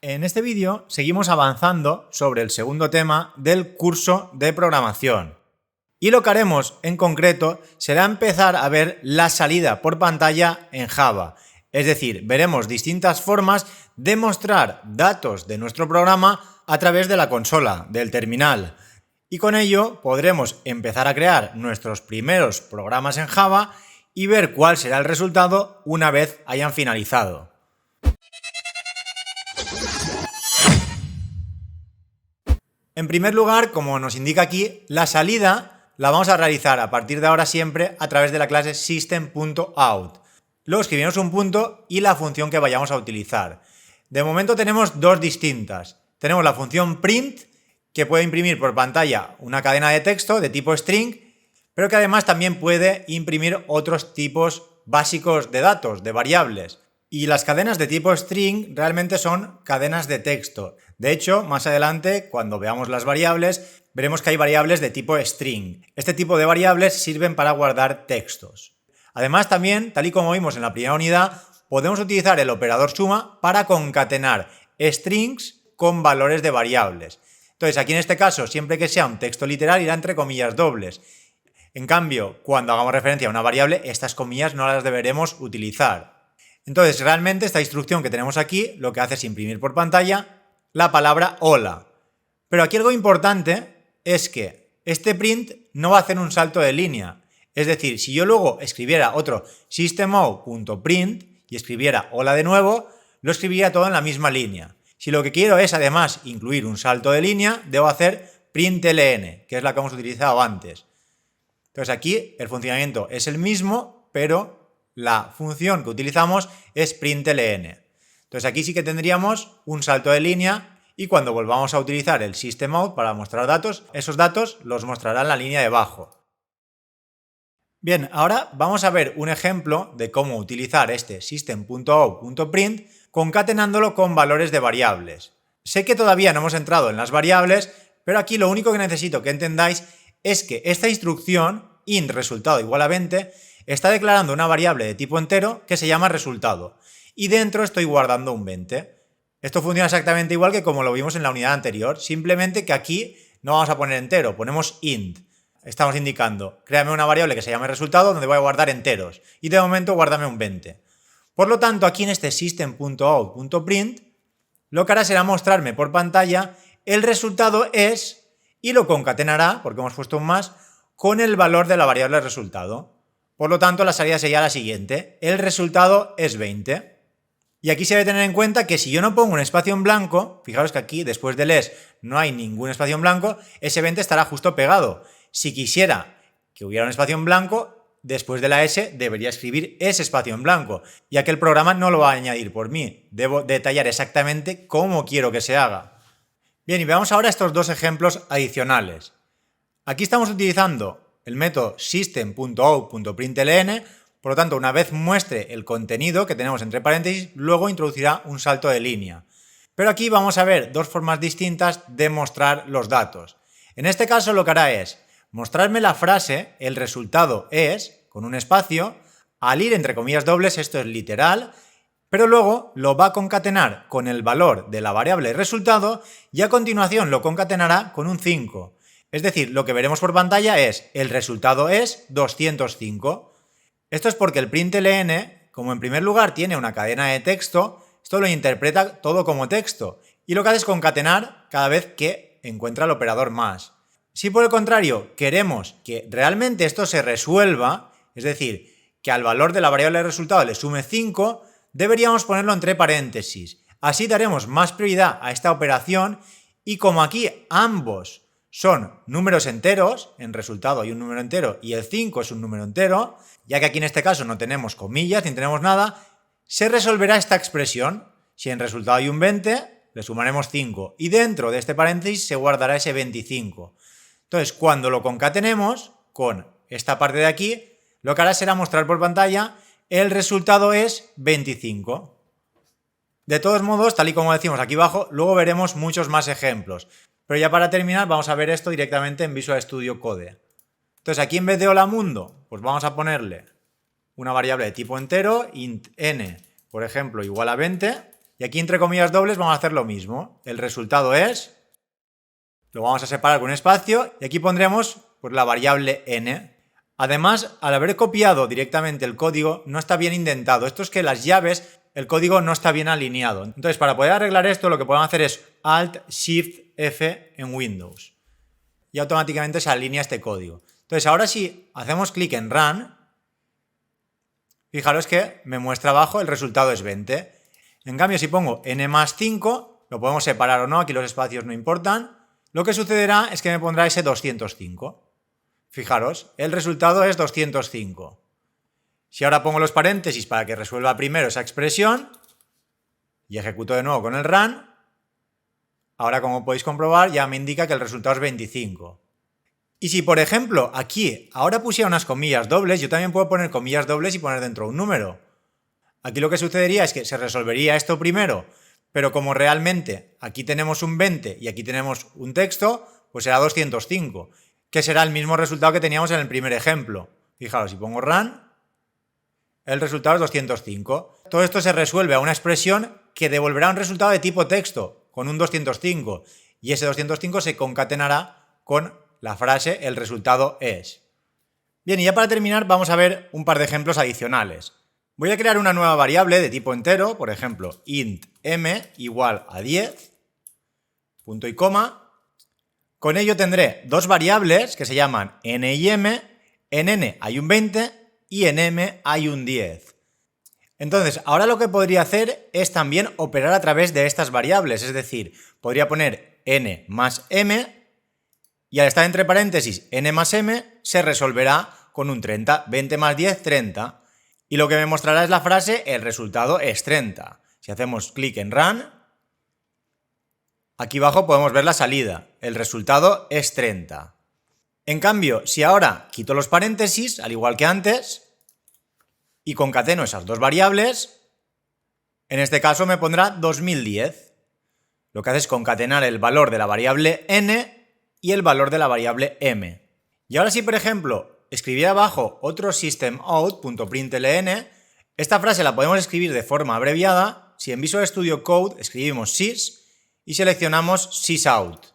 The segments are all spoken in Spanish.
En este vídeo seguimos avanzando sobre el segundo tema del curso de programación. Y lo que haremos en concreto será empezar a ver la salida por pantalla en Java. Es decir, veremos distintas formas de mostrar datos de nuestro programa a través de la consola, del terminal. Y con ello podremos empezar a crear nuestros primeros programas en Java y ver cuál será el resultado una vez hayan finalizado. En primer lugar, como nos indica aquí, la salida la vamos a realizar a partir de ahora siempre a través de la clase system.out. Luego escribimos un punto y la función que vayamos a utilizar. De momento tenemos dos distintas. Tenemos la función print, que puede imprimir por pantalla una cadena de texto de tipo string, pero que además también puede imprimir otros tipos básicos de datos, de variables. Y las cadenas de tipo string realmente son cadenas de texto. De hecho, más adelante, cuando veamos las variables, veremos que hay variables de tipo string. Este tipo de variables sirven para guardar textos. Además, también, tal y como vimos en la primera unidad, podemos utilizar el operador suma para concatenar strings con valores de variables. Entonces, aquí en este caso, siempre que sea un texto literal, irá entre comillas dobles. En cambio, cuando hagamos referencia a una variable, estas comillas no las deberemos utilizar. Entonces, realmente esta instrucción que tenemos aquí lo que hace es imprimir por pantalla la palabra hola. Pero aquí algo importante es que este print no va a hacer un salto de línea. Es decir, si yo luego escribiera otro systemout.print y escribiera hola de nuevo, lo escribiría todo en la misma línea. Si lo que quiero es además incluir un salto de línea, debo hacer println, que es la que hemos utilizado antes. Entonces aquí el funcionamiento es el mismo, pero la función que utilizamos es println. Entonces aquí sí que tendríamos un salto de línea y cuando volvamos a utilizar el systemout para mostrar datos, esos datos los mostrará en la línea de abajo. Bien, ahora vamos a ver un ejemplo de cómo utilizar este system.out.print concatenándolo con valores de variables. Sé que todavía no hemos entrado en las variables, pero aquí lo único que necesito que entendáis es que esta instrucción int resultado igual a 20 está declarando una variable de tipo entero que se llama resultado y dentro estoy guardando un 20. Esto funciona exactamente igual que como lo vimos en la unidad anterior, simplemente que aquí no vamos a poner entero, ponemos int. Estamos indicando, créame una variable que se llame resultado donde voy a guardar enteros y de momento guárdame un 20. Por lo tanto, aquí en este system.out.print lo que hará será mostrarme por pantalla el resultado es y lo concatenará, porque hemos puesto un más, con el valor de la variable resultado. Por lo tanto, la salida sería la siguiente, el resultado es 20. Y aquí se debe tener en cuenta que si yo no pongo un espacio en blanco, fijaros que aquí después del es no hay ningún espacio en blanco, ese 20 estará justo pegado. Si quisiera que hubiera un espacio en blanco, después de la S debería escribir ese espacio en blanco, ya que el programa no lo va a añadir por mí. Debo detallar exactamente cómo quiero que se haga. Bien, y veamos ahora estos dos ejemplos adicionales. Aquí estamos utilizando el método system.out.println, por lo tanto, una vez muestre el contenido que tenemos entre paréntesis, luego introducirá un salto de línea. Pero aquí vamos a ver dos formas distintas de mostrar los datos. En este caso lo que hará es mostrarme la frase, el resultado es, con un espacio, al ir entre comillas dobles, esto es literal, pero luego lo va a concatenar con el valor de la variable resultado y a continuación lo concatenará con un 5. Es decir, lo que veremos por pantalla es el resultado es 205. Esto es porque el println, como en primer lugar tiene una cadena de texto, esto lo interpreta todo como texto y lo que hace es concatenar cada vez que encuentra el operador más. Si por el contrario queremos que realmente esto se resuelva, es decir, que al valor de la variable resultado le sume 5, deberíamos ponerlo entre paréntesis. Así daremos más prioridad a esta operación y como aquí ambos son números enteros, en resultado hay un número entero y el 5 es un número entero, ya que aquí en este caso no tenemos comillas ni tenemos nada, se resolverá esta expresión. Si en resultado hay un 20, le sumaremos 5 y dentro de este paréntesis se guardará ese 25. Entonces, cuando lo concatenemos con esta parte de aquí, lo que hará será mostrar por pantalla el resultado es 25. De todos modos, tal y como decimos aquí abajo, luego veremos muchos más ejemplos. Pero ya para terminar vamos a ver esto directamente en Visual Studio Code. Entonces aquí en vez de hola mundo, pues vamos a ponerle una variable de tipo entero, int n, por ejemplo, igual a 20. Y aquí entre comillas dobles vamos a hacer lo mismo. El resultado es, lo vamos a separar con un espacio y aquí pondremos pues, la variable n. Además, al haber copiado directamente el código, no está bien indentado. Esto es que las llaves, el código no está bien alineado. Entonces, para poder arreglar esto, lo que podemos hacer es Alt-Shift-F en Windows. Y automáticamente se alinea este código. Entonces, ahora si hacemos clic en Run, fijaros que me muestra abajo el resultado es 20. En cambio, si pongo n más 5, lo podemos separar o no, aquí los espacios no importan, lo que sucederá es que me pondrá ese 205. Fijaros, el resultado es 205. Si ahora pongo los paréntesis para que resuelva primero esa expresión y ejecuto de nuevo con el run, ahora como podéis comprobar ya me indica que el resultado es 25. Y si por ejemplo aquí ahora pusiera unas comillas dobles, yo también puedo poner comillas dobles y poner dentro un número. Aquí lo que sucedería es que se resolvería esto primero, pero como realmente aquí tenemos un 20 y aquí tenemos un texto, pues será 205, que será el mismo resultado que teníamos en el primer ejemplo. Fijaros, si pongo run, el resultado es 205. Todo esto se resuelve a una expresión que devolverá un resultado de tipo texto, con un 205, y ese 205 se concatenará con la frase el resultado es. Bien, y ya para terminar vamos a ver un par de ejemplos adicionales. Voy a crear una nueva variable de tipo entero, por ejemplo, int m igual a 10, punto y coma. Con ello tendré dos variables que se llaman n y m. En n hay un 20 y en m hay un 10. Entonces, ahora lo que podría hacer es también operar a través de estas variables, es decir, podría poner n más m y al estar entre paréntesis n más m se resolverá con un 30, 20 más 10, 30. Y lo que me mostrará es la frase el resultado es 30. Si hacemos clic en run, aquí abajo podemos ver la salida, el resultado es 30. En cambio, si ahora quito los paréntesis, al igual que antes, y concateno esas dos variables, en este caso me pondrá 2010. Lo que hace es concatenar el valor de la variable n y el valor de la variable m. Y ahora si, por ejemplo, escribiera abajo otro systemout.println, esta frase la podemos escribir de forma abreviada. Si en Visual Studio Code escribimos sys y seleccionamos sysout.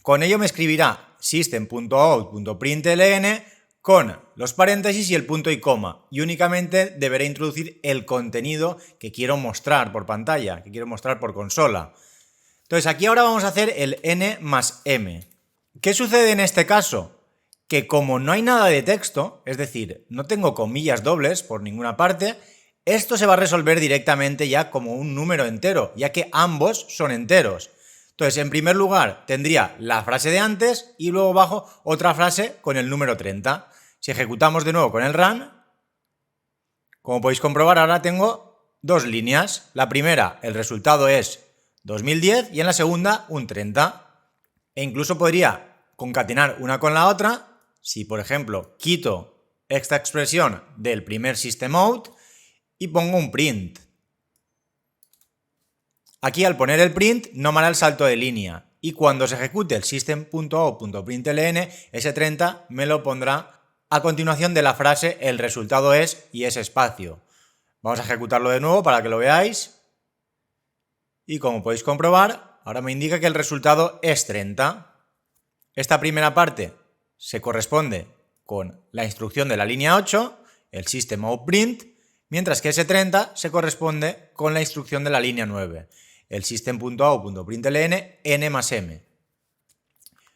Con ello me escribirá system.out.println con los paréntesis y el punto y coma, y únicamente deberé introducir el contenido que quiero mostrar por pantalla, que quiero mostrar por consola. Entonces aquí ahora vamos a hacer el n más m. ¿Qué sucede en este caso? Que como no hay nada de texto, es decir, no tengo comillas dobles por ninguna parte, esto se va a resolver directamente ya como un número entero, ya que ambos son enteros. Entonces, en primer lugar, tendría la frase de antes y luego abajo otra frase con el número 30. Si ejecutamos de nuevo con el run, como podéis comprobar, ahora tengo dos líneas. La primera, el resultado es 2010 y en la segunda, un 30. E incluso podría concatenar una con la otra. Si, por ejemplo, quito esta expresión del primer systemout y pongo un print. Aquí al poner el print no me hará el salto de línea y cuando se ejecute el system.out.println, ese 30 me lo pondrá a continuación de la frase el resultado es y ese espacio. Vamos a ejecutarlo de nuevo para que lo veáis y como podéis comprobar, ahora me indica que el resultado es 30. Esta primera parte se corresponde con la instrucción de la línea 8, el system.out.print, mientras que ese 30 se corresponde con la instrucción de la línea 9, el system.out.println n más m.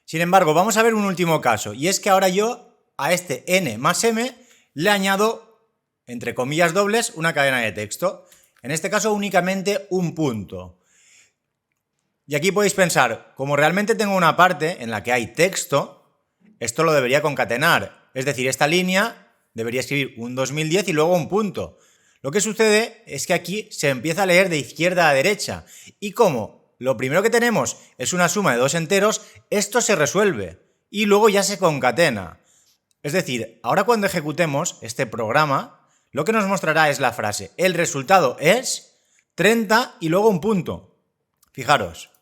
Sin embargo, vamos a ver un último caso, y es que ahora yo a este n más m le añado, entre comillas dobles, una cadena de texto. En este caso únicamente un punto. Y aquí podéis pensar, como realmente tengo una parte en la que hay texto, esto lo debería concatenar, es decir, esta línea debería escribir un 2010 y luego un punto. Lo que sucede es que aquí se empieza a leer de izquierda a derecha y como lo primero que tenemos es una suma de dos enteros, esto se resuelve y luego ya se concatena. Es decir, ahora cuando ejecutemos este programa, lo que nos mostrará es la frase el resultado es 30 y luego un punto. Fijaros.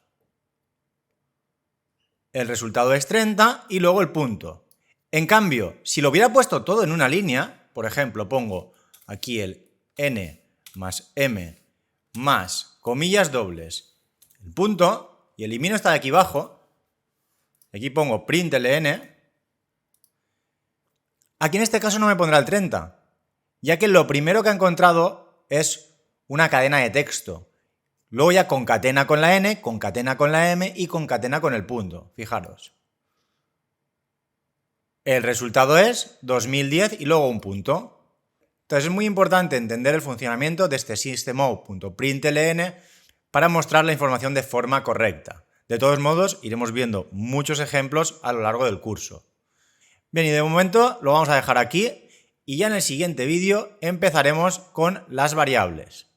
El resultado es 30 y luego el punto. En cambio, si lo hubiera puesto todo en una línea, por ejemplo, pongo aquí el n más m más comillas dobles, el punto, y elimino esta de aquí abajo. Aquí pongo println. Aquí en este caso no me pondrá el 30, ya que lo primero que ha encontrado es una cadena de texto. Luego ya concatena con la n, concatena con la m y concatena con el punto. Fijaros. El resultado es 2010 y luego un punto. Entonces es muy importante entender el funcionamiento de este systemout.println para mostrar la información de forma correcta. De todos modos, iremos viendo muchos ejemplos a lo largo del curso. Bien, y de momento lo vamos a dejar aquí y ya en el siguiente vídeo empezaremos con las variables.